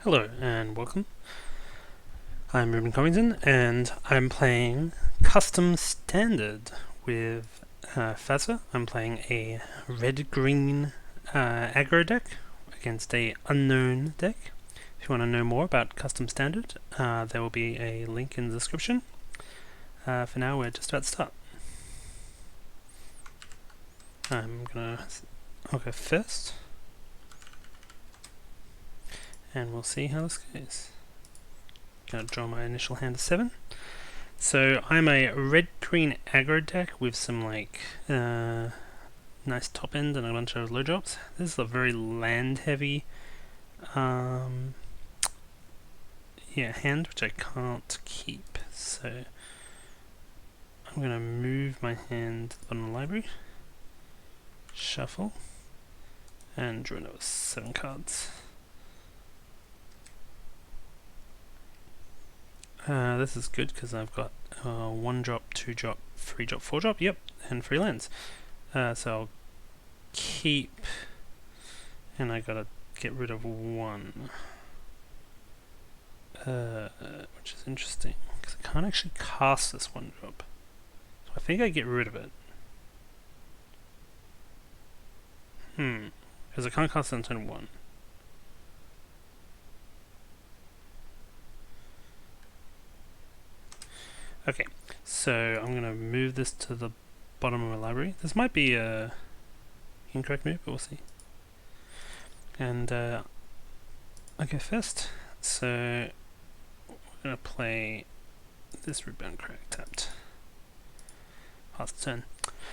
Hello and welcome. I'm Reuben and I'm playing Custom Standard with Fazzer. I'm playing a red-green aggro deck against a unknown deck. If you want to know more about Custom Standard, there will be a link in the description. For now, we're just about to start. I'll go first, and we'll see how this goes. Gonna draw my initial hand of 7. So I'm a red-green aggro deck with some nice top end and a bunch of low drops. This is a very land-heavy hand, which I can't keep. So I'm gonna move my hand to the bottom of the library, shuffle, and draw another 7 cards. This is good because I've got 1 drop, 2 drop, 3 drop, 4 drop, yep, and 3 lands. So I'll keep, and I gotta get rid of 1, which is interesting because I can't actually cast this 1 drop. So I think I get rid of it. Because I can't cast it on turn 1. Okay, so I'm gonna move this to the bottom of my library. This might be a incorrect move, but we'll see. And I go first, so we're gonna play this Reuben crack tapped. Pass the turn.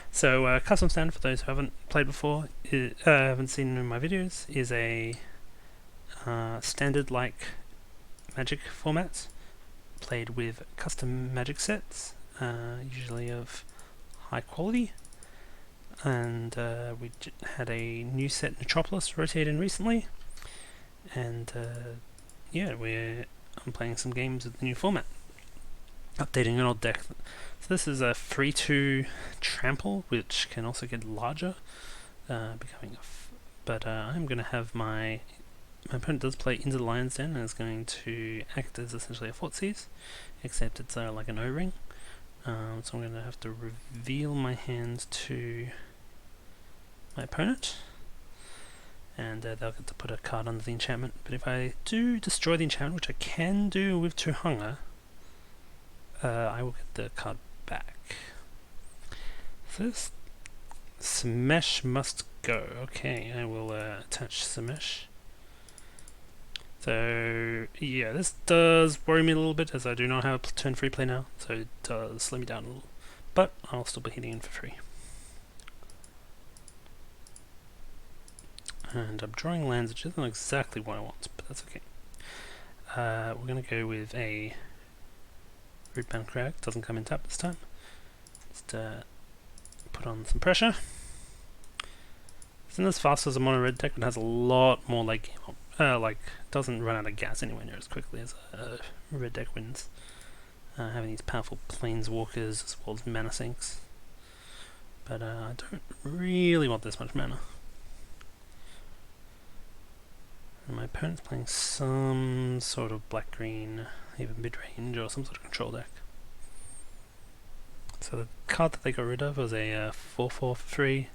So Custom Standard, for those who haven't played before, haven't seen in my videos, is a standard-like Magic format, played with custom Magic sets, usually of high quality. And we had a new set, Netropolis, rotate in recently, and yeah, I'm playing some games with the new format, updating an old deck. So this is a 3/2 trample, which can also get larger, becoming but I'm going to have my opponent does play into the Lion's Den and is going to act as essentially a Thoughtseize, except it's like an O-ring. So I'm going to have to reveal my hand to my opponent, and they'll get to put a card under the enchantment. But if I do destroy the enchantment, which I can do with 2 hunger, I will get the card back. So this Smash must go. Okay, I will attach Smash. So yeah, this does worry me a little bit, as I do not have a turn free play now, so it does slow me down a little. But I'll still be hitting in for free. And I'm drawing lands, which isn't exactly what I want, but that's okay. We're going to go with a Reuben crack. Doesn't come in tap this time. Just put on some pressure. It's not as fast as a mono red deck, but has a lot more late game. Doesn't run out of gas anywhere near as quickly as a red deck wins. Having these powerful planeswalkers as well as mana sinks. But I don't really want this much mana. And my opponent's playing some sort of black-green, either mid-range or some sort of control deck. So the card that they got rid of was a 4/4 for 3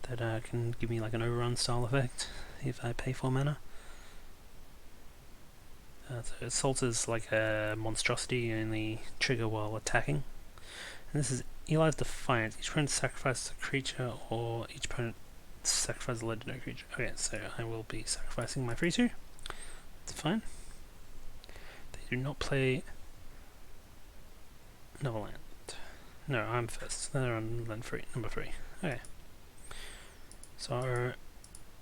that can give me like an overrun style effect if I pay 4 mana. So Assault is like a monstrosity, you only trigger while attacking. And this is Eli's Defiance. Each opponent sacrifices a creature, or each opponent sacrifices a legendary creature. Okay, so I will be sacrificing my 3/2. That's fine. They do not play another land. No, I'm first. They're on land 3, number 3. Okay. So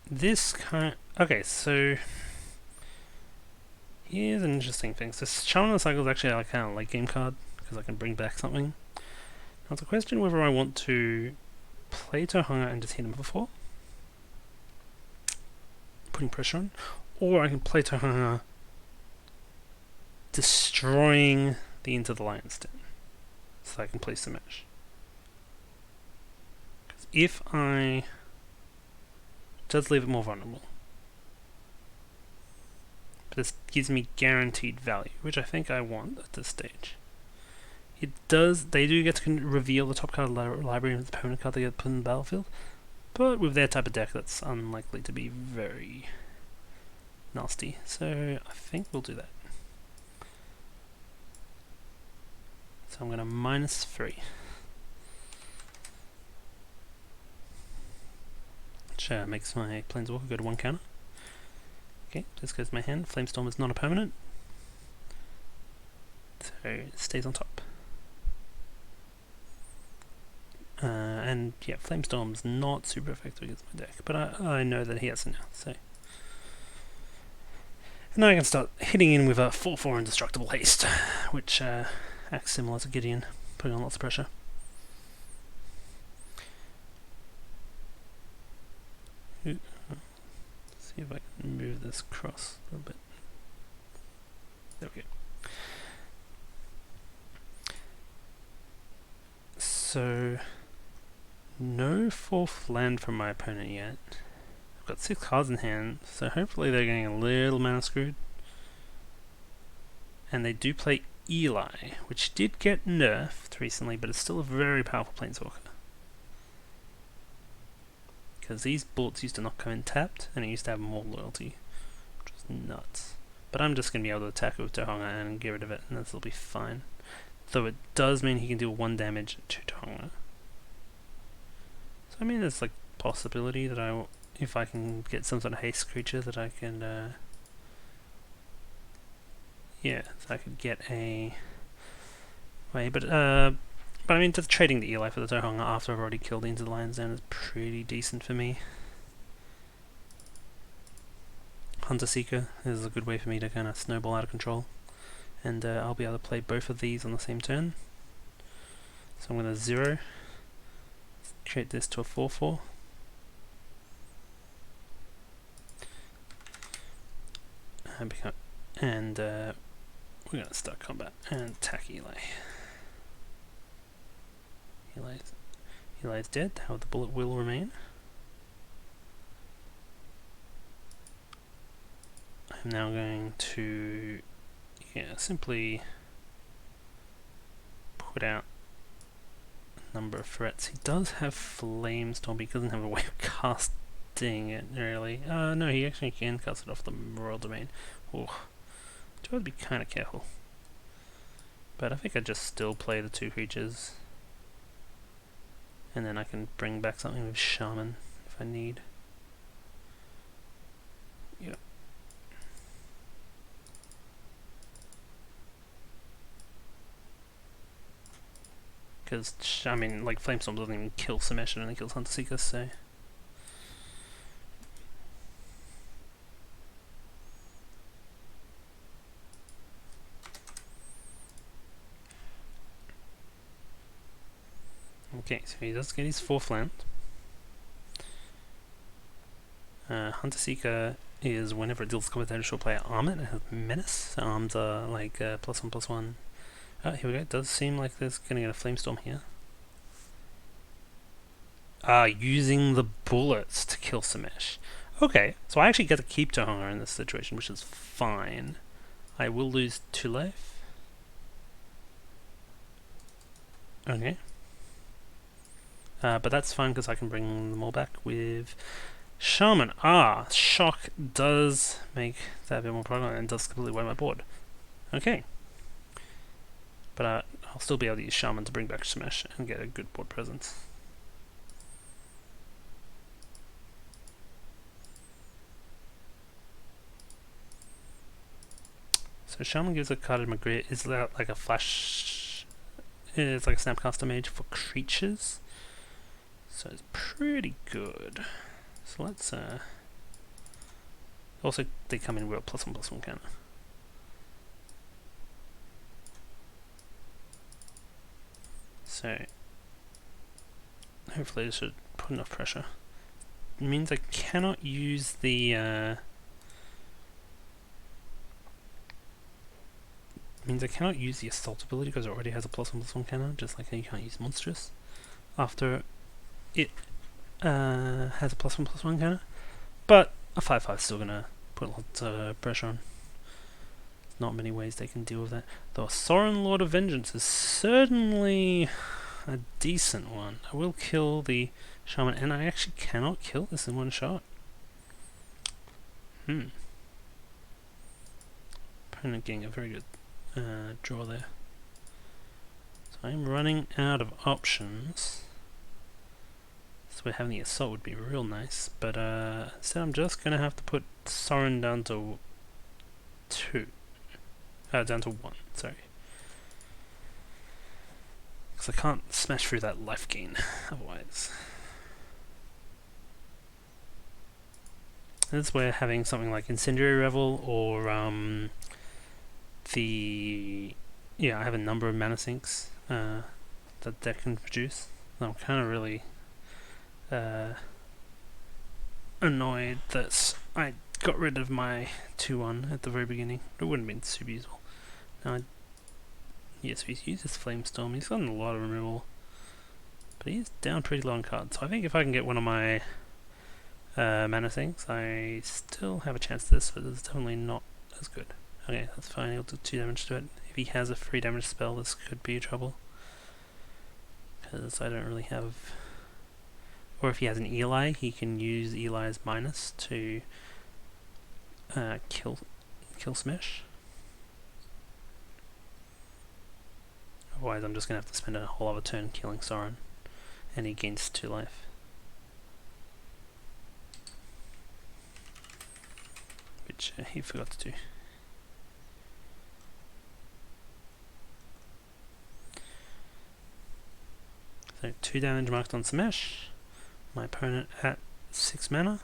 this kind. Okay, so here's an interesting thing. So Shaman of the Cycle is actually like kind of late game card because I can bring back something. Now it's a question whether I want to play Tohunga and just hit him for 4, putting pressure on, or I can play Tohunga, destroying the Into the Lion's Den, so I can play Smash. Because if I does leave it more vulnerable. But this gives me guaranteed value, which I think I want at this stage. They do get to reveal the top card of the library and the opponent card they get put in the battlefield, but with their type of deck that's unlikely to be very nasty, so I think we'll do that. So I'm going to -3. Which makes my Planeswalker go to 1 counter. Okay, this goes to my hand. Flamestorm is not a permanent, so it stays on top. And yeah, Flamestorm's not super effective against my deck, but I know that he has it now, so. And now I can start hitting in with a 4/4 Indestructible Haste, which acts similar to Gideon, putting on lots of pressure. Let's see if I can move this across a little bit. There we go. So, no 4th land from my opponent yet. I've got 6 cards in hand, so hopefully they're getting a little mana screwed. And they do play Eli, which did get nerfed recently, but it's still a very powerful Planeswalker. Because these bullets used to not come in tapped, and it used to have more loyalty, which was nuts. But I'm just going to be able to attack it with Tohonga and get rid of it, and this will be fine. Though it does mean he can deal 1 damage to Tohonga. So I mean there's like possibility that if I can get some sort of haste creature that I can, yeah, so I could get a way, but I mean just trading the Eli for the Tohonga after I've already killed the Into the Lion's Den is pretty decent for me. Hunter Seeker is a good way for me to kind of snowball out of control, and I'll be able to play both of these on the same turn. So I'm going to 0, create this to a 4/4. And we're going to start combat and attack Eli. Eli's dead, however the bullet will remain. I'm now going to simply put out a number of threats. He does have Flamestorm, but he doesn't have a way of casting it really. No, he actually can cast it off the Royal Domain. Oh, do I have to be kind of careful. But I think I just still play the 2 creatures, and then I can bring back something with Shaman if I need. Yep. Because, I mean, like, Flamestorm doesn't even kill Samesh, it only kills Hunter Seeker, so. Okay, so he does get his 4th land. Hunter Seeker is whenever it deals combat damage to a player arm it has Menace. So arms are like +1/+1. Oh, here we go. It does seem like there's gonna get a Flamestorm here. Using the bullets to kill Samesh. Okay, so I actually get to keep Tohonga in this situation, which is fine. I will lose 2 life. Okay. But that's fine because I can bring them all back with Shaman. Shock does make that a bit more problem and does completely wipe my board. Okay. But I'll still be able to use Shaman to bring back Samesh and get a good board presence. So Shaman gives a card in my grid. Is that like a flash? It's like a Snapcaster Mage for creatures. So it's pretty good. So let's also they come in with a +1/+1 counter. So hopefully this should put enough pressure. It means I cannot use the assault ability because it already has a +1/+1 counter, just like how you can't use monstrous after it has a +1/+1 counter. But a 5/5 is still gonna put a lot of pressure on. not many ways they can deal with that. Though Sorin, Lord of Vengeance is certainly a decent one. I will kill the Shaman, and I actually cannot kill this in one shot. Opponent getting a very good draw there. So I'm running out of options. So we're having the assault would be real nice, but instead I'm just gonna have to put Sorin down to 2. Down to 1, sorry. Because I can't smash through that life gain otherwise. That's where having something like Incendiary Revel or I have a number of mana sinks that deck can produce. I'm kind of really annoyed that I got rid of my 2-1 at the very beginning. It wouldn't have been super useful. Now, yes, he's used his Flamestorm. He's gotten a lot of removal, but he's down pretty low on cards. So I think if I can get one of my mana sinks, I still have a chance to this, but it's definitely not as good. Okay, that's fine. He'll do 2 damage to it. If he has a 3 damage spell, this could be trouble, because I don't really have. Or if he has an Eli, he can use Eli's minus to kill Smash. Otherwise, I'm just gonna have to spend a whole other turn killing Sorin, and he gains 2 life. Which he forgot to do. So 2 damage marked on Smash. My opponent at 6 mana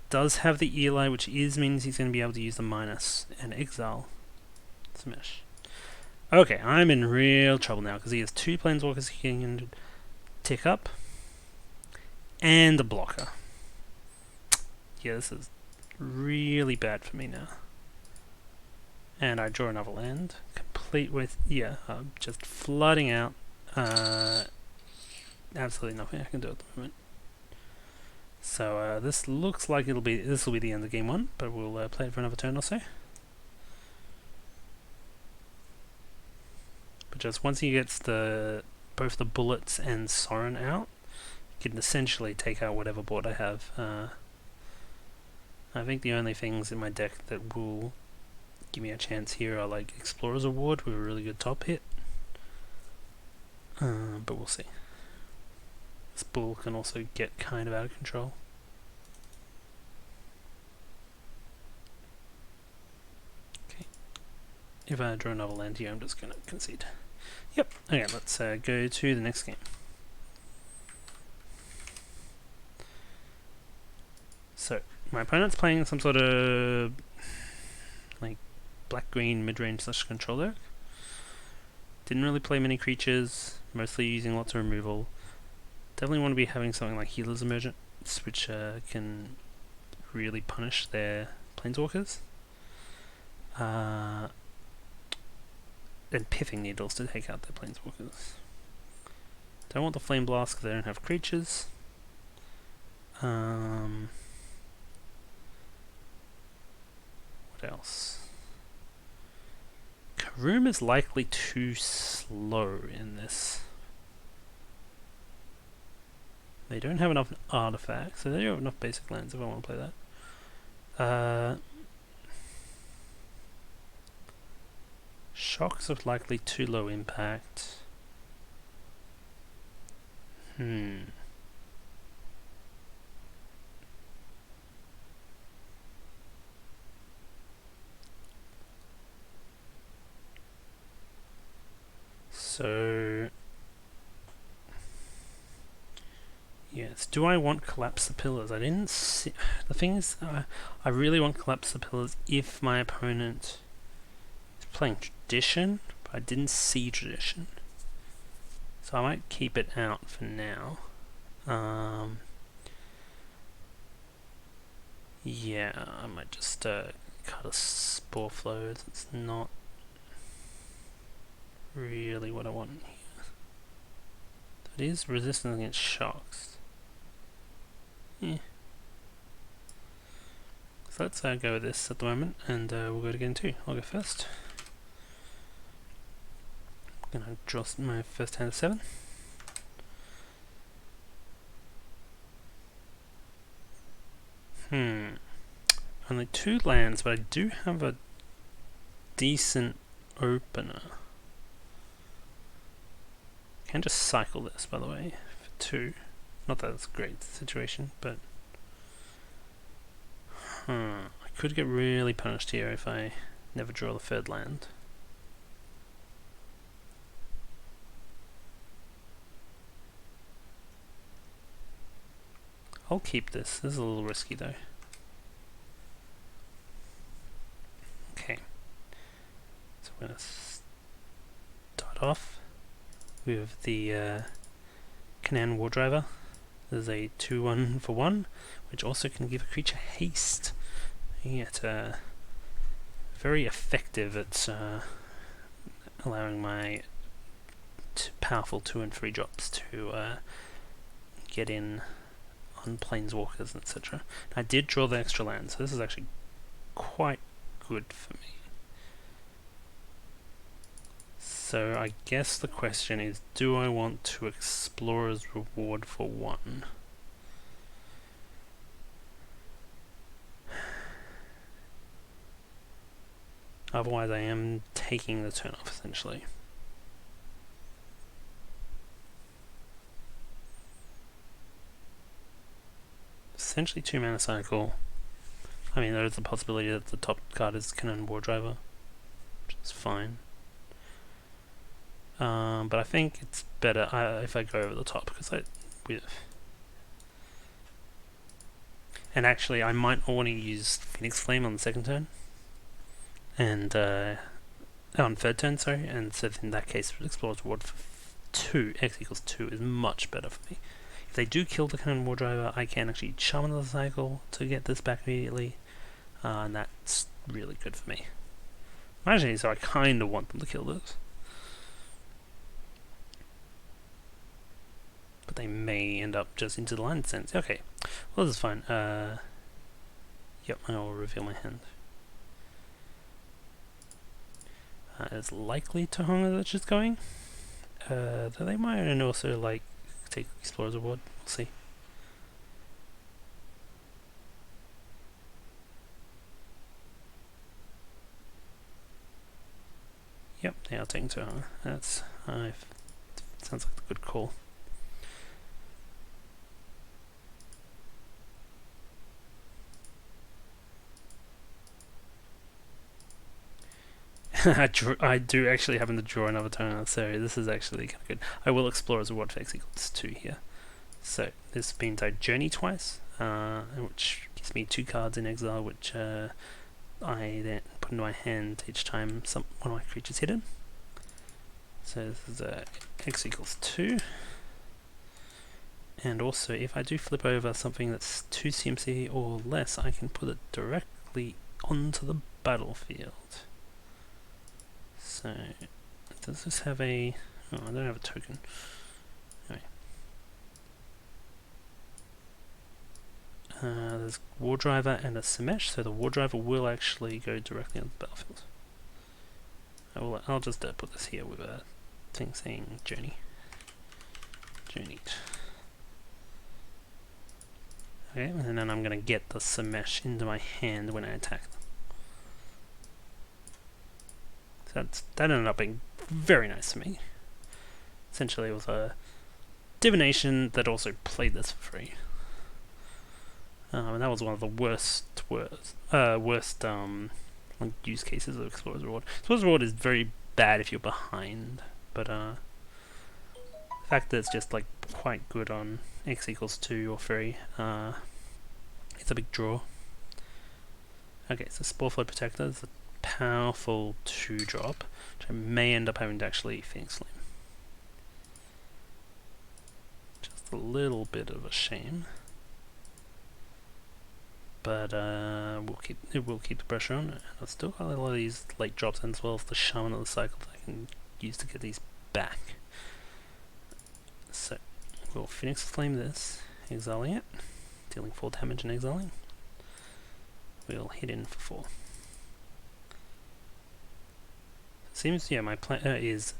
does have the Eli, which means he's going to be able to use the minus and exile Smash. Okay, I'm in real trouble now because he has 2 Planeswalkers he can tick up and a blocker. Yeah, this is really bad for me now. And I draw another land, complete with just flooding out. Absolutely nothing I can do at the moment. So this looks like this will be the end of game 1, but we'll play it for another turn or so. But just once he gets both the bullets and Sorin out, you can essentially take out whatever board I have. I think the only things in my deck that will give me a chance here are like Explorer's Award with a really good top hit. But we'll see. This bull can also get kind of out of control. Okay. If I draw another land here, I'm just going to concede. Yep. Okay, let's go to the next game. So, my opponent's playing some sort of like black-green mid-range / control deck. Didn't really play many creatures, mostly using lots of removal. Definitely want to be having something like Healer's Emergence, which can really punish their Planeswalkers. And Pithing Needles to take out their Planeswalkers. Don't want the Flame Blast because they don't have creatures. What else? Karoom is likely too slow in this. They don't have enough artifacts, so they don't have enough basic lands if I want to play that. Shocks are likely too low impact. So yes, do I want Collapse the Pillars? I didn't see. The thing is, I really want Collapse the Pillars if my opponent is playing Tradition, but I didn't see Tradition. So I might keep it out for now. Yeah, I might just cut a Spore Flow. It's not really what I want here. It is resistant against shocks. Yeah. So let's go with this at the moment, and we'll go to game 2. I'll go first. gonna draw my first hand of 7. Only 2 lands, but I do have a decent opener. Can just cycle this, by the way, for 2. Not that it's a great situation, but I could get really punished here if I never draw the 3rd land. I'll keep this. This is a little risky though. Okay. So we're going to start off with the Canaan War Driver. There's a 2/1 for 1, which also can give a creature haste. Yet very effective at allowing my powerful 2 and 3 drops to get in on planeswalkers, etc. I did draw the extra land, so this is actually quite good for me. So I guess the question is, do I want to Explorer's Reward for 1? Otherwise I am taking the turn off, essentially. Essentially 2 mana cycle. I mean, there is the possibility that the top card is Canaan War Driver, which is fine. But I think it's better if I go over the top, because and actually I might want to use Phoenix Flame on the 2nd turn, and on 3rd turn, sorry, and so in that case Explorer's Reward for 2, X equals 2 is much better for me. If they do kill the Canaan War Driver, I can actually summon the cycle to get this back immediately, and that's really good for me. Actually, so I kind of want them to kill this. But they may end up just into the line sense. Okay, well, this is fine. Yep, I'll reveal my hand. It's likely to Honga that's just going. Though they might and also like take Explorer's Reward. We'll see. Yep, they are taking to Honga. That's sounds like a good call. I do actually happen to draw another turn, so this is actually kind of good. I will Explorer's Reward for X equals 2 here. So this means I journey twice, which gives me 2 cards in exile, which I then put into my hand each time one of my creatures hidden. So this is X equals 2. And also, if I do flip over something that's 2 CMC or less, I can put it directly onto the battlefield. So, does this have a... oh, I don't have a token. Anyway. There's War Driver and a Smash, so the War Driver will actually go directly on the battlefield. I'll just put this here with a thing saying Journey. Journeyed. Okay, and then I'm going to get the Smash into my hand when I attack them. That ended up being very nice for me. Essentially, it was a divination that also played this for free. And that was one of the worst use cases of Explorer's Reward. Explorer's Reward is very bad if you're behind, but the fact that it's just like quite good on X equals 2 or 3, it's a big draw. Okay, so Sporeflow Protector is a powerful 2-drop, which I may end up having to actually Phoenix Flame. Just a little bit of a shame, but we'll keep the pressure on. And I've still got a lot of these late drops, and as well as the Shaman of the Cycle that I can use to get these back. So we'll Phoenix Flame this, exiling it, dealing 4 damage and exiling. We'll hit in for 4. Seems, yeah, my plan is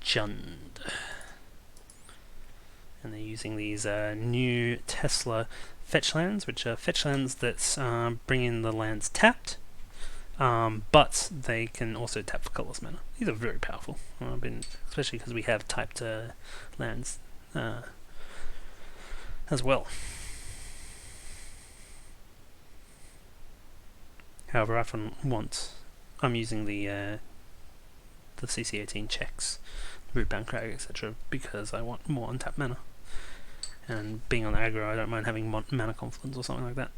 Jund. And they're using these new Tesla fetch lands, which are fetch lands that bring in the lands tapped, but they can also tap for colorless mana. These are very powerful, especially because we have typed lands as well. However, I'm using the CC18 checks, Reuben, etc., because I want more untapped mana. And being on aggro, I don't mind having mana confluence or something like that,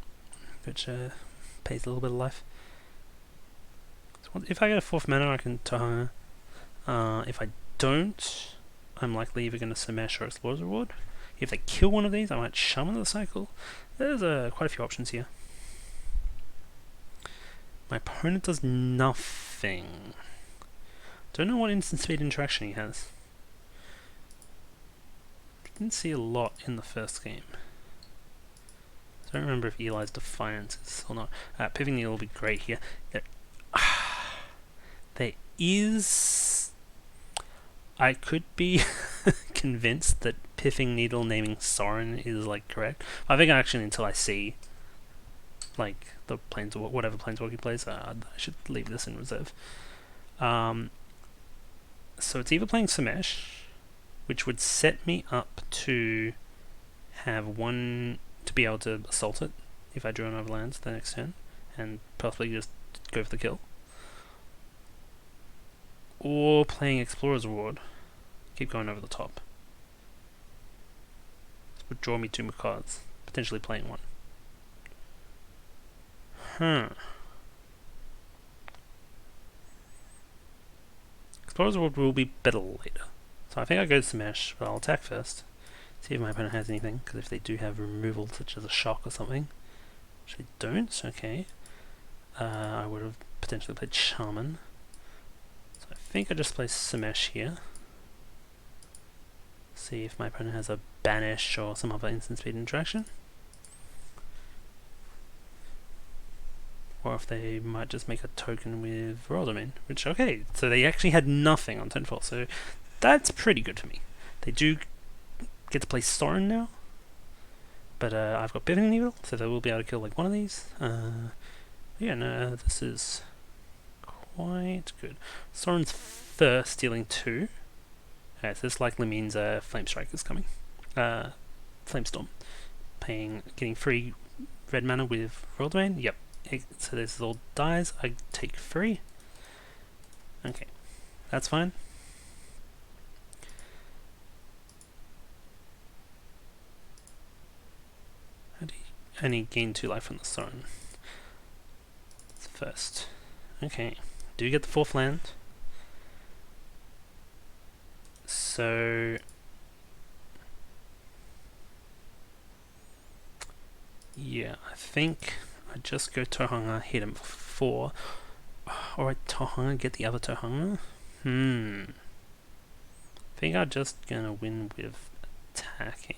which pays a little bit of life. So if I get a 4th mana, I can Tohunga. If I don't, I'm likely either going to Smash or Explorer's Reward. If they kill one of these, I might Shaman the cycle. There's quite a few options here. My opponent does nothing. Don't know what instant speed interaction he has. Didn't see a lot in the first game. Don't remember if Eli's Defiance is or not. Piving Needle will be great here. There is... I could be convinced that Piffing Needle naming Sorin is like correct. I think actually until I see like the whatever planeswalker he plays, I should leave this in reserve. So it's either playing Smash, which would set me up to have one to be able to assault it if I drew another lands the next turn, and possibly just go for the kill. Or playing Explorer's Reward, keep going over the top. This would draw me 2 more cards, potentially playing one. Explorer's Reward will be better later. So I think I go to Smash, but I'll attack first. See if my opponent has anything, because if they do have removal such as a shock or something, which they don't, okay. I would have potentially played Shaman. So I think I just play Smash here. See if my opponent has a Banish or some other instant speed interaction. Or if they might just make a token with Royal Domain, which, okay, so they actually had nothing on turn 4, so that's pretty good for me. They do get to play Sorin now, but I've got Pivoting Needle, so they will be able to kill like one of these. Yeah, no, this is quite good. Sorin's first, dealing 2. Okay, so this likely means Flame Strike is coming. Flamestorm. Getting free red mana with Royal Domain, yep. So this all dies, I take 3. Okay, that's fine. I only gain 2 life from the Sorin. First. Okay, do get the 4th land. So... yeah, I think I just go Tohunga, hit him for 4. Or I Tohunga, get the other Tohunga? I think I'm just gonna win with attacking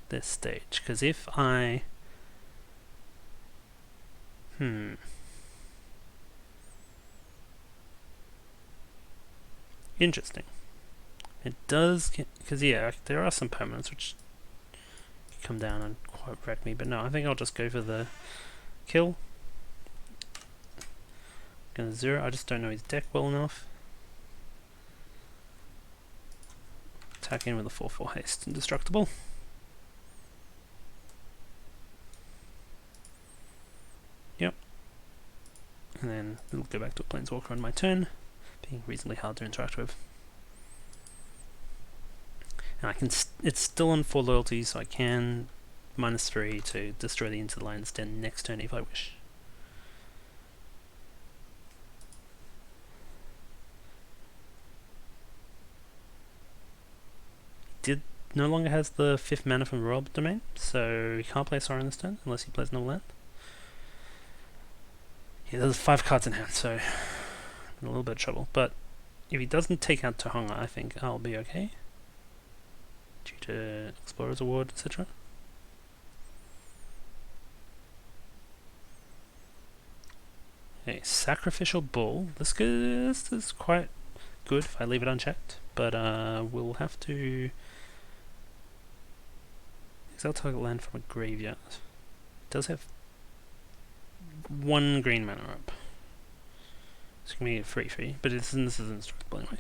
this stage, because if I... interesting. It does get... because yeah, there are some permanents which come down and quite wreck me, but no, I think I'll just go for the kill. Gonna 0, I just don't know his deck well enough. Attack in with a 4/4 haste, indestructible. Yep. And then it'll go back to a Planeswalker on my turn, being reasonably hard to interact with. And I can it's still on 4 loyalty, so I can -3 to destroy the Into the Lion's Den next turn if I wish. Did no longer has the 5th mana from Royal Domain, so he can't play Sorin this turn unless he plays another land. Yeah, there's 5 cards in hand, so I'm in a little bit of trouble. But if he doesn't take out Tohunga, I think I'll be okay. Due to Explorer's Award, etc. A Sacrificial Bull. This is quite good if I leave it unchecked, but we'll have to exile target land from a graveyard. It does have 1 green mana up. So it can be a free, but this is indestructible anyway.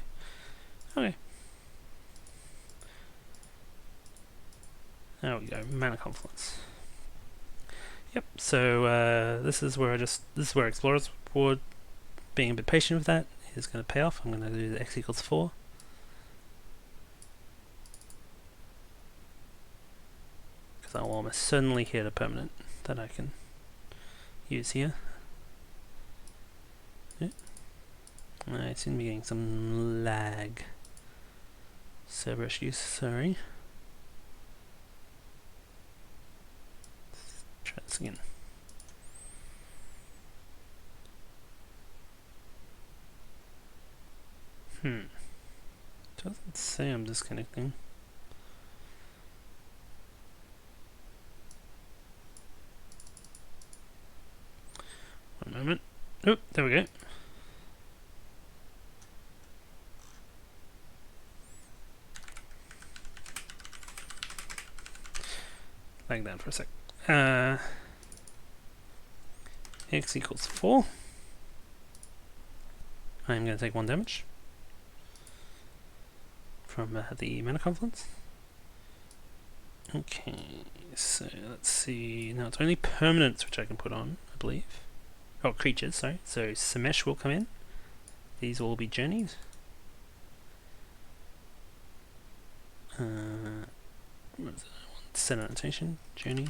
Okay. There we go, Mana Confluence. Yep, so this is where Explorer's Ward, being a bit patient with that, is going to pay off. I'm going to do the X equals 4. Because I will almost certainly hit a permanent that I can use here. Yep. I seem to be getting some lag. Server issues, sorry. Let's try this again. Doesn't say I'm disconnecting. One moment. Oh, there we go. Laying down for a sec. X equals 4. I'm going to take 1 damage from the Mana Confluence. Okay, so let's see. Now it's only permanents which I can put on, I believe. Oh, creatures, sorry. So Samesh will come in. These will be journeys. What is it? Set annotation, journey.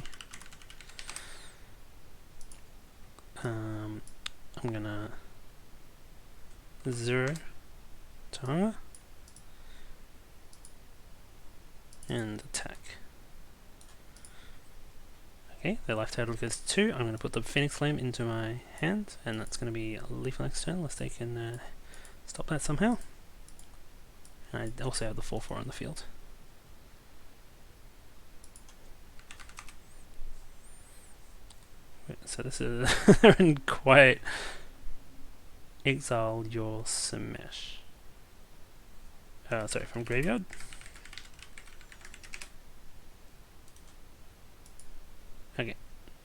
I'm gonna 0 to hunger and attack. Okay, their life total goes to 2. I'm going to put the Phoenix Flame into my hand, and that's going to be a lethal external unless they can stop that somehow. And I also have the 4/4 on the field. So this is they're in quite exile your Samesh. Sorry, from graveyard. Okay,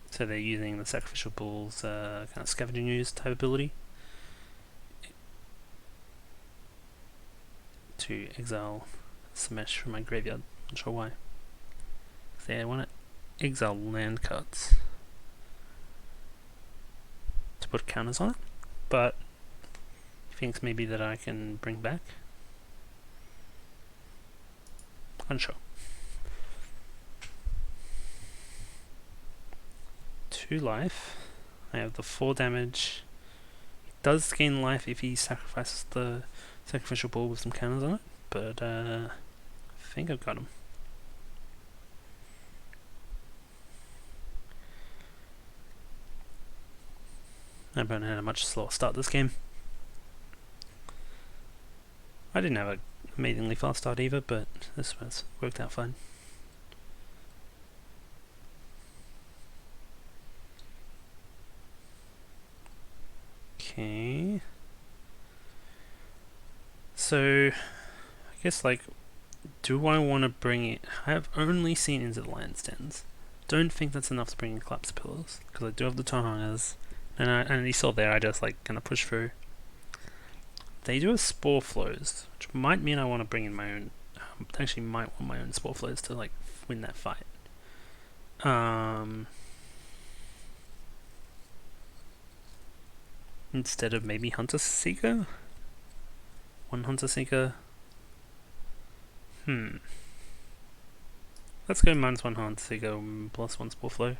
so they're using the Sacrificial Bull's kind of Scavenging Ooze type ability to exile Samesh from my graveyard. Not sure why. They want to exile land cards to put counters on it, but Phoenix maybe that I can bring back. Unsure. 2 life. I have the 4 damage. He does gain life if he sacrifices the Sacrificial Bull with some counters on it, but I think I've got him. I've had a much slower start this game. I didn't have an amazingly fast start either, but this was worked out fine. Okay. So, I guess, like, do I want to bring it? I have only seen Into the Lion's Dens. Don't think that's enough to bring in Collapse Pillars, because I do have the Tohangers. And you saw there, I just like kind of push through. They do have Spore Flows, which might mean I want to bring in my own. Actually, might want my own Spore Flows to like win that fight. Instead of maybe Hunter Seeker. 1 Hunter Seeker. Let's go -1 Hunter Seeker, +1 Spore Flow.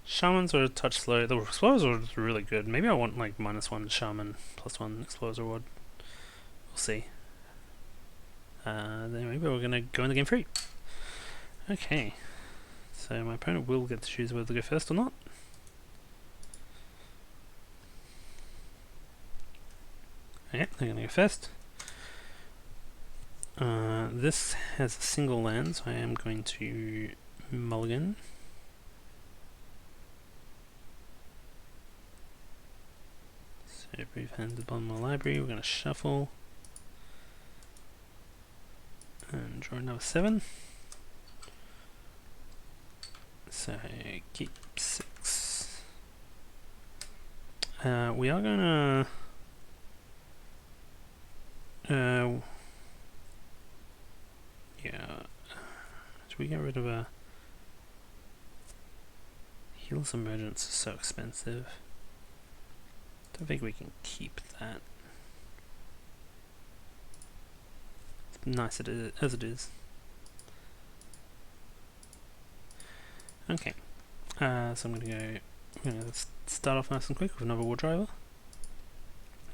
Shamans are a touch slow. The Explorers are really good. Maybe I want like -1 Shaman, +1 Explorers Reward. We'll see. Then maybe we're gonna go in the game free. Okay. So my opponent will get to choose whether to go first or not. Okay, they're gonna go first. This has a single land, so I am going to mulligan. So brief hand at the bottom of the library, we're going to shuffle and draw another 7. So keep 6. We are going to should we get rid of a Heal's Emergence is so expensive. Don't think we can keep that. It's nice as it is. Okay, so I'm going to start off nice and quick with another War Driver.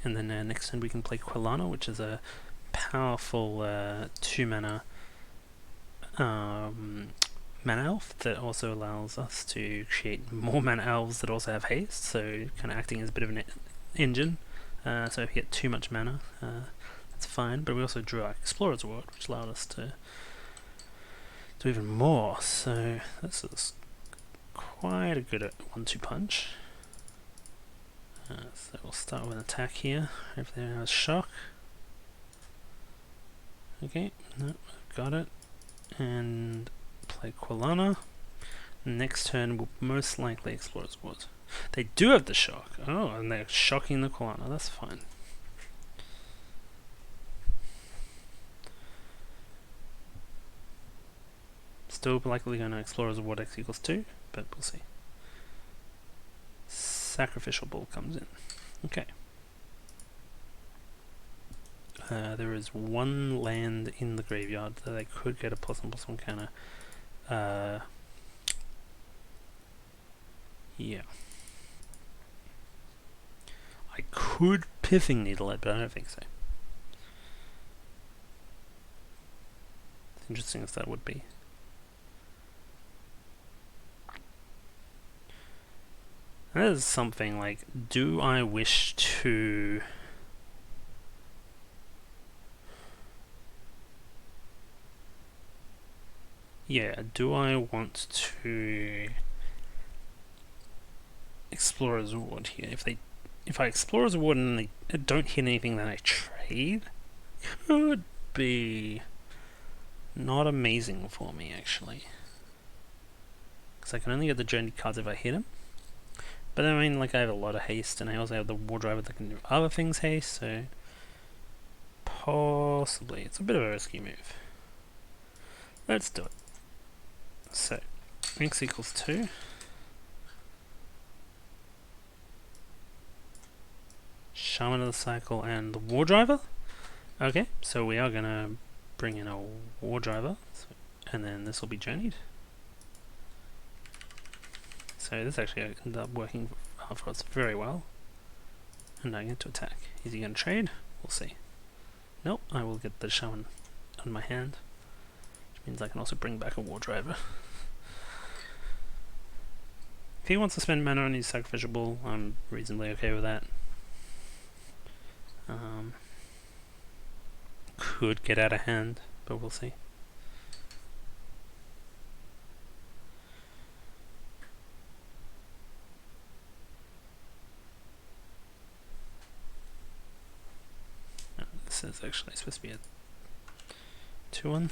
And then next turn we can play Quilana, which is a powerful 2 mana mana elf that also allows us to create more mana elves that also have haste, so kind of acting as a bit of an engine. So if you get too much mana, that's fine, but we also drew our Explorer's Award, which allowed us to do even more, so this is quite a good 1-2 punch. So we'll start with an attack here. Hopefully there is shock. Okay, no, got it. And play Quilana. Next turn we'll most likely Explorer's Award. They do have the shock. Oh, and they're shocking the Quilana. That's fine. Still likely going to Explorer's Award X equals 2, but we'll see. Sacrificial Bull comes in. Okay. There is 1 land in the graveyard that I could get a +1/+1 counter. Yeah. I could Pithing Needle it, but I don't think so. As interesting as that would be. That is something like, do I wish to... Yeah, do I want to Explorer's Award here? If I Explorer's Award and they don't hit anything that I trade, could be not amazing for me actually. Because I can only get the journey cards if I hit them. But I mean, like, I have a lot of haste, and I also have the War Driver that can do other things haste, so possibly it's a bit of a risky move. Let's do it. So X equals 2. Shaman of the Cycle and the War Driver. Okay, so we are going to bring in a War Driver, and then this will be journeyed. So this actually ended up working for us very well. And I get to attack. Is he going to trade? We'll see. Nope, I will get the Shaman on my hand. Which means I can also bring back a War Driver. If he wants to spend mana on his Sacrificial Bull, I'm reasonably okay with that. Could get out of hand, but we'll see. This is actually supposed to be a 2-1.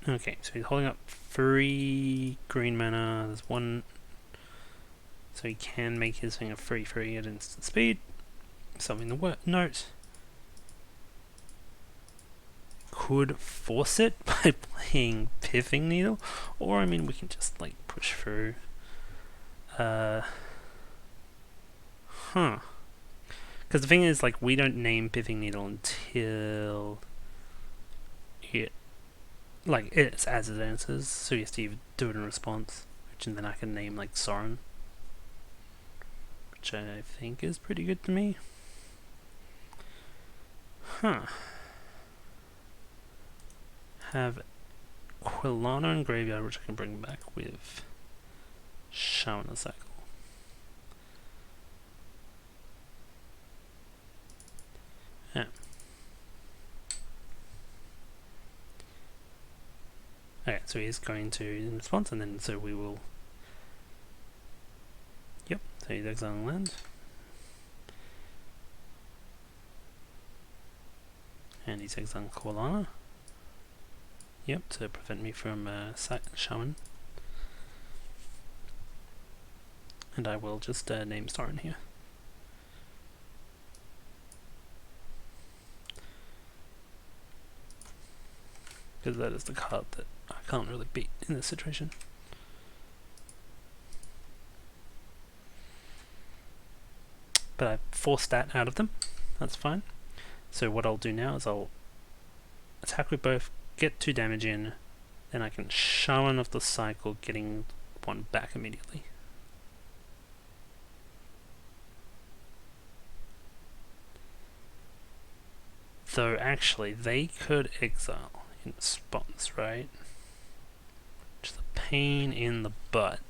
Okay, so he's holding up 3 green mana. There's 1, so he can make his thing a 3/3 at instant speed. Something to note. Could force it by playing Pithing Needle, or I mean, we can just like push through. Because the thing is, like, we don't name Pithing Needle until it's as it answers, so you have to do it in response, and then I can name like Sorin, which I think is pretty good to me. Have Quilana and Graveyard, which I can bring back with Shaman of the Cycle. Yeah. Okay, so he's going to in response, and then so we will Yep, so he's exiling land. And he's exiling Koalana. Yep, to prevent me from Shaman. And I will just name Sorin here. Because that is the card that I can't really beat in this situation. But I forced that out of them. That's fine. So what I'll do now is I'll attack with both, get 2 damage in, then I can Shaman off the cycle, getting 1 back immediately. Though actually, they could exile in response, right? Which is a pain in the butt.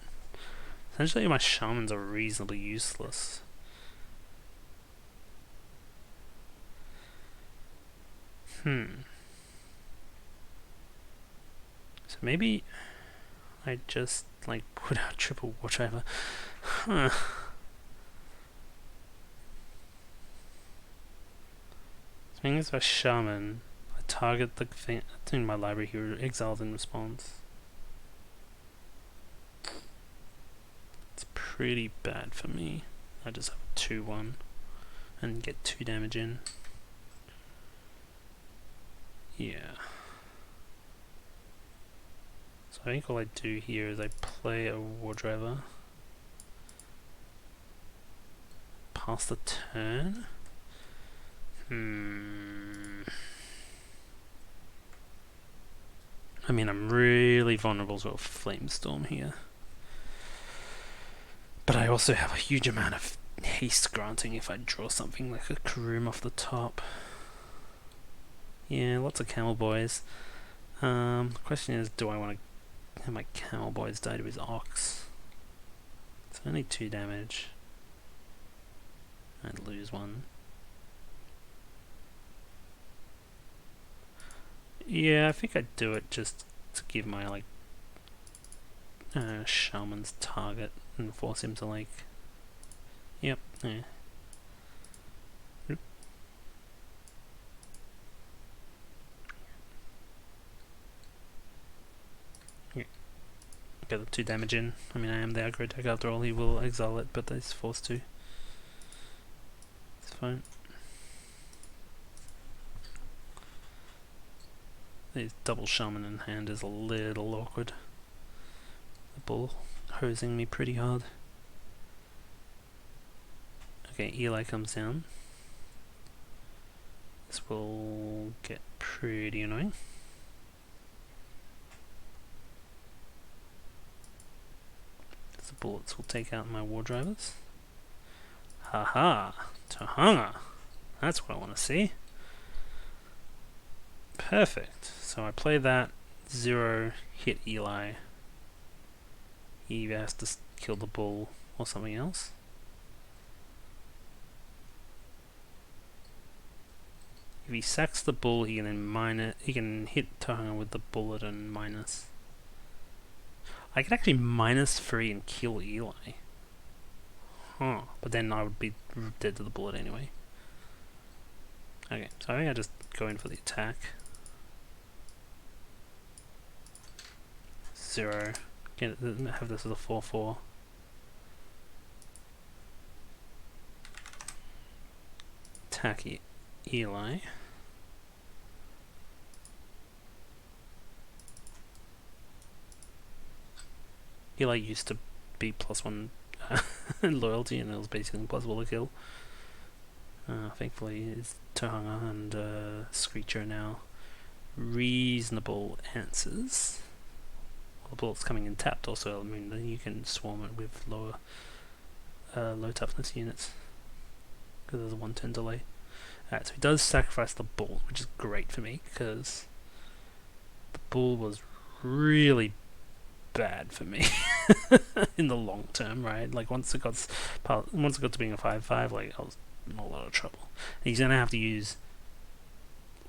Essentially, my Shamans are reasonably useless. So maybe I just like put out triple war driver. Huh. So as a Shaman, I target the thing in my library here, exiled in response. It's pretty bad for me. I just have a 2-1 and get 2 damage in. Yeah. So I think all I do here is I play a war driver, pass the turn. I mean, I'm really vulnerable to a Flamestorm here. But I also have a huge amount of haste granting if I draw something like a Karoom off the top. Yeah, lots of Camel Boys. The question is, do I want to have my Camel Boys die to his Ox? It's only 2 damage. I'd lose 1. Yeah, I think I'd do it just to give my like Shaman's target and force him to like. Yep. Yeah. Oop. Yeah. Get the 2 damage in. I mean, I am the aggro deck after all. He will exile it, but he's forced to. It's fine. His double Shaman in hand is a little awkward. The bull hosing me pretty hard. Okay, Eli comes down. This will get pretty annoying. The bullets will take out my war drivers. Haha! Tohunga! That's what I want to see. Perfect. So I play that, 0, hit Eli. He either has to kill the bull or something else. If he sacks the bull, he can then he can hit Tohunga with the bullet and minus. I could actually -3 and kill Eli. Huh. But then I would be dead to the bullet anyway. Okay, so I think I just go in for the attack. 0. Have this as a 4-4. Attack Eli. Eli used to be +1 loyalty, and it was basically impossible to kill. Thankfully, it's Tohunga and Screecher now reasonable answers. The bullet's coming in tapped also. I mean, then you can swarm it with low toughness units because there's a 1 turn delay. Alright, so he does sacrifice the bull, which is great for me because the bull was really bad for me in the long term, right? Like once it got to being a 5/5, like I was in a lot of trouble. And he's gonna have to use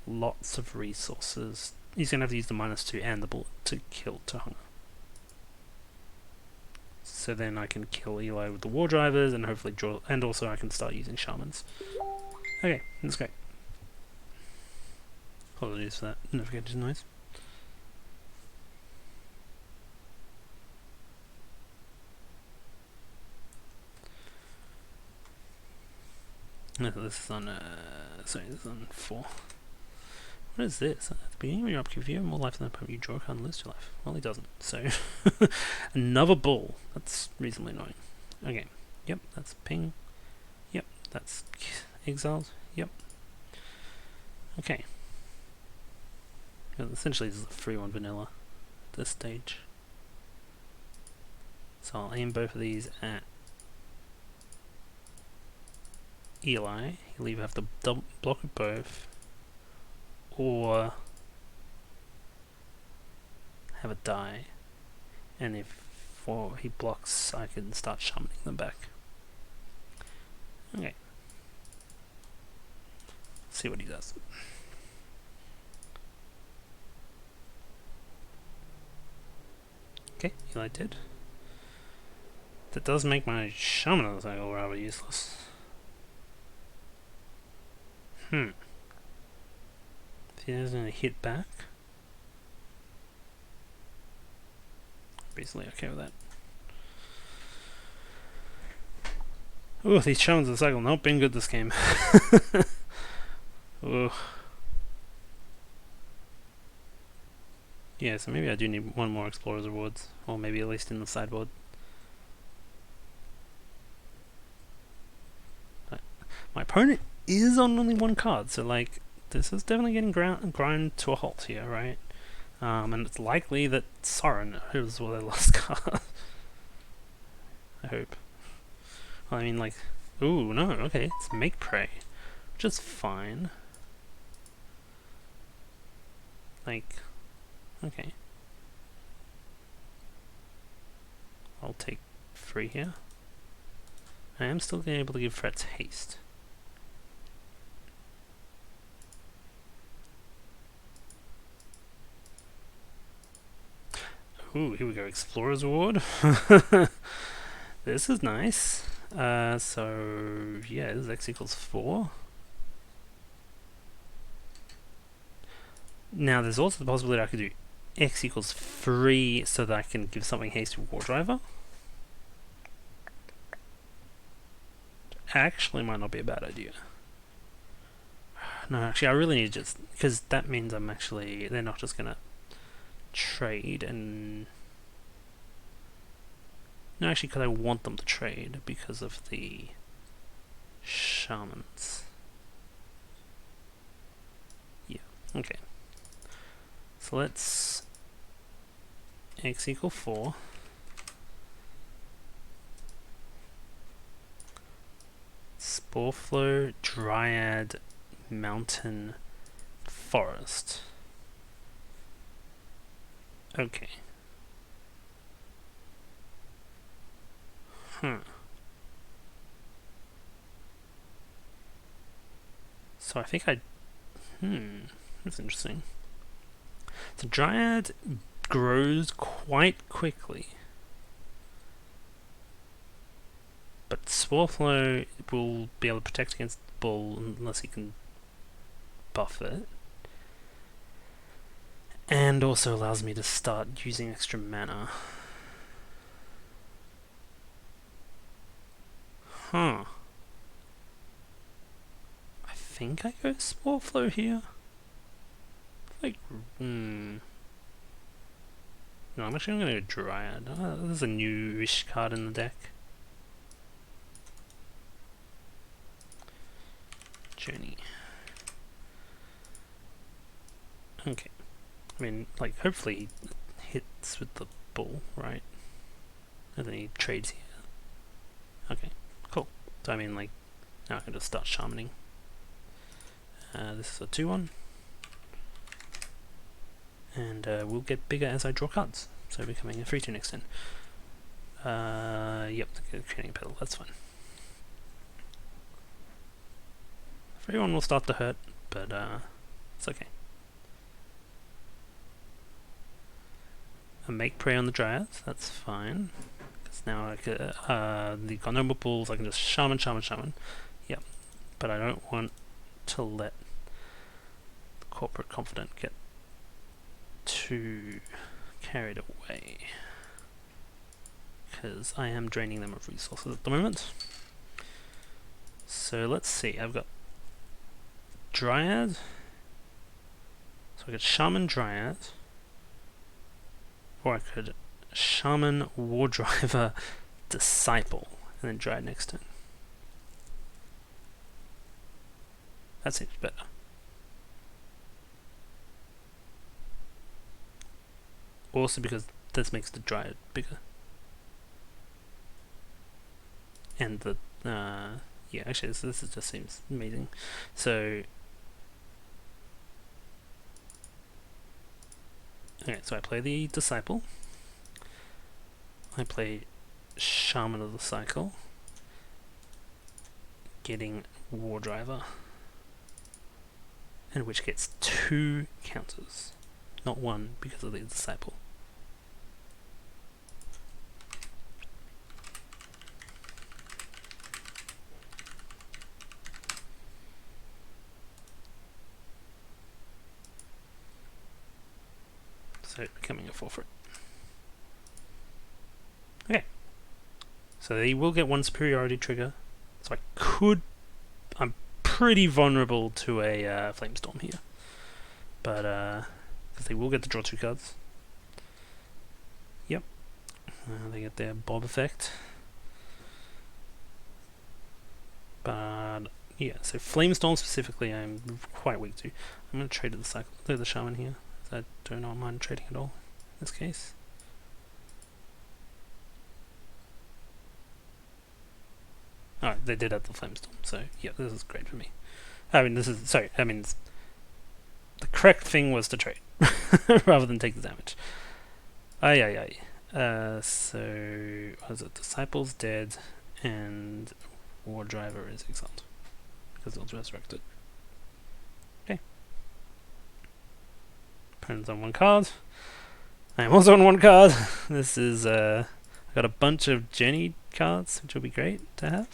lots of resources. He's gonna have to use the -2 and the bullet to kill Tohunga. So so then I can kill Eli with the war drivers and hopefully draw, and also I can start using shamans. Okay, that's great. Apologies for that notification noise. No, this is on sorry, this is on 4. What is this? At the beginning of your upkeep, if you have more life than the opponent, you draw a card and lose 2 life. Well, he doesn't, so another bull. That's reasonably annoying. Okay, yep, that's ping. Yep, that's exiled. Yep. Okay. Essentially, this is a free one vanilla at this stage. So I'll aim both of these at Eli. He'll either have to double block with both, or have a die. And if he blocks, I can start summoning them back. Okay. See what he does. Okay, Eli did. That does make my shaman of the cycle rather useless. If he doesn't hit back, reasonably okay with that. Ooh, these shamans of the cycle not been good this game. Ooh. Yeah, so maybe I do need one more Explorer's Rewards, or maybe at least in the sideboard. But my opponent is on only 1 card, so like this is definitely getting grind to a halt here, right? And it's likely that Sorin is their last card. I hope. Well, I mean, like, ooh, no, okay, it's Make Prey, which is fine. Like, okay. I'll take 3 here. I am still able to give threats haste. Ooh, here we go, Explorer's Reward. This is nice. So, yeah, this is X equals 4. Now, there's also the possibility I could do X equals 3 so that I can give something haste to War Driver. Actually, might not be a bad idea. No, actually, I really need to just... because that means I'm actually... they're not just gonna trade and... no, actually, because I want them to trade because of the shamans. Yeah, okay. So let's X equal 4. Spore Flow, Dryad, Mountain, Forest. Okay. So I think that's interesting. The Dryad grows quite quickly, but Sporeflow will be able to protect against the bull unless he can buff it, and also allows me to start using extra mana. I think I go Sporeflow here. Like, no, I'm actually going to go Dryad. There's a newish card in the deck. Journey. Okay. I mean, like, hopefully he hits with the bull, right? And then he trades here. Okay, cool. So I mean, like, now I can just start shamaning. This is a 2-1. And we'll get bigger as I draw cards. So becoming a 3-2 next turn. Yep, creating a pedal, that's fine. 3-1 will start to hurt, but it's okay. A Make Prey on the Dryads, that's fine. Because now I could, the Netropolis, I can just shaman. Yep. But I don't want to let the corporate confidant get too carried away, because I am draining them of resources at the moment. So let's see, I've got Dryad, so I could Shaman Dryad, or I could Shaman War Driver Disciple, and then Dryad next turn. That seems better. Also because this makes the Dryad bigger. And the, yeah, actually this just seems amazing. So, okay, so I play the Disciple. I play Shaman of the Cycle, getting War Driver, and which gets 2 counters, not 1 because of the Disciple. So becoming a 4 for it. Okay. So they will get 1 superiority trigger. So I'm pretty vulnerable to a Flamestorm here. But, because they will get to draw 2 cards. Yep. They get their Bob effect. But, yeah, so Flamestorm specifically I'm quite weak to. I'm going to trade the Shaman here. I do not mind trading at all in this case. Alright, they did have the Flamestorm, so yeah, this is great for me. I mean, the correct thing was to trade, rather than take the damage. So, what is it? Disciple's dead, and War Driver is exiled, because it was resurrected. Okay. Opponent's on 1 card. I am also on 1 card. This is, I got a bunch of Journey cards, which will be great to have.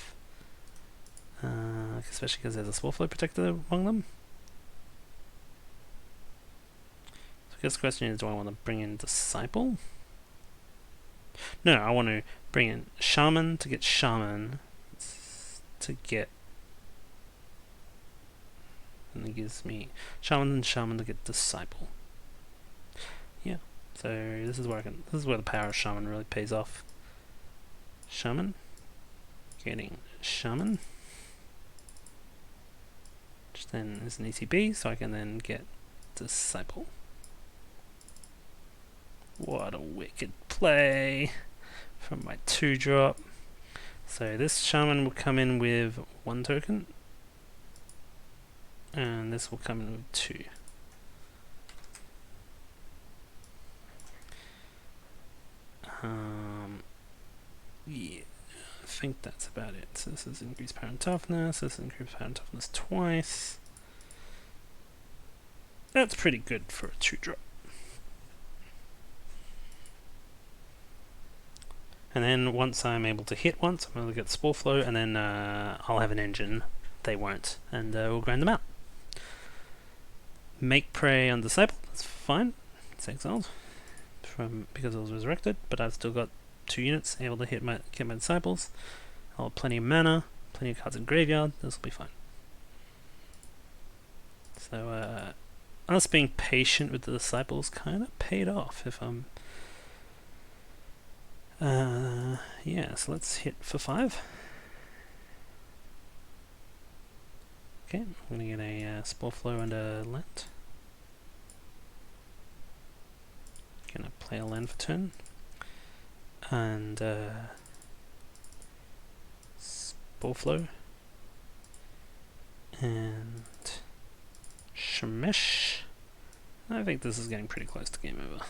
Especially because there's a Spellflow Protector among them. So I guess the question is, do I want to bring in Disciple? No, I want to bring in Shaman to get Shaman to get... And it gives me Shaman and Shaman to get Disciple. Yeah, so this is where the power of Shaman really pays off. Shaman, getting Shaman, which then is an ECB, so I can then get Disciple. What a wicked play from my 2-drop. So this Shaman will come in with 1 token, and this will come in with 2. Yeah, I think that's about it. So this is increased power and toughness, this is increased power and toughness twice. That's pretty good for a 2-drop. And then once I'm able to hit once, I'm able to get Spore Flow, and then I'll have an engine. They won't, and we'll grind them out. Make Prey on Disciple, that's fine. It's exiled because it was resurrected, but I've still got 2 units able to get my Disciples. I'll have plenty of mana, plenty of cards in graveyard. This will be fine. So us being patient with the Disciples kind of paid off. If I'm yeah, so let's hit for 5. Okay, I'm gonna get a Spore Flow and a land. Gonna play a land for turn, and Spore Flow and Shemesh. I think this is getting pretty close to game over.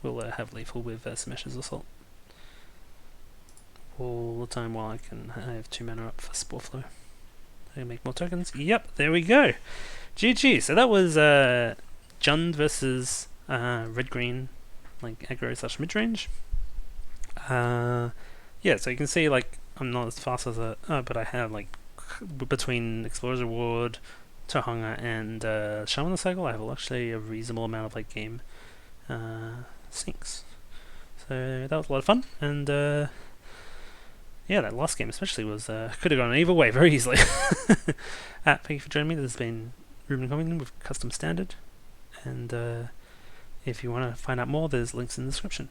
We'll have lethal with Shemesh's Assault all the time while I have 2 mana up for Spore Flow. I can make more tokens. Yep, there we go. GG. So that was Jund versus red-green, like aggro / midrange. Yeah, so you can see like I'm not as fast as but I have like between Explorer's Reward, Tohunga, and Shaman Cycle, I have actually a reasonable amount of late game sinks. So that was a lot of fun, and yeah, that last game especially was could have gone either way very easily. Thank you for joining me. This has been Reuben coming with Custom Standard, and if you want to find out more, there's links in the description.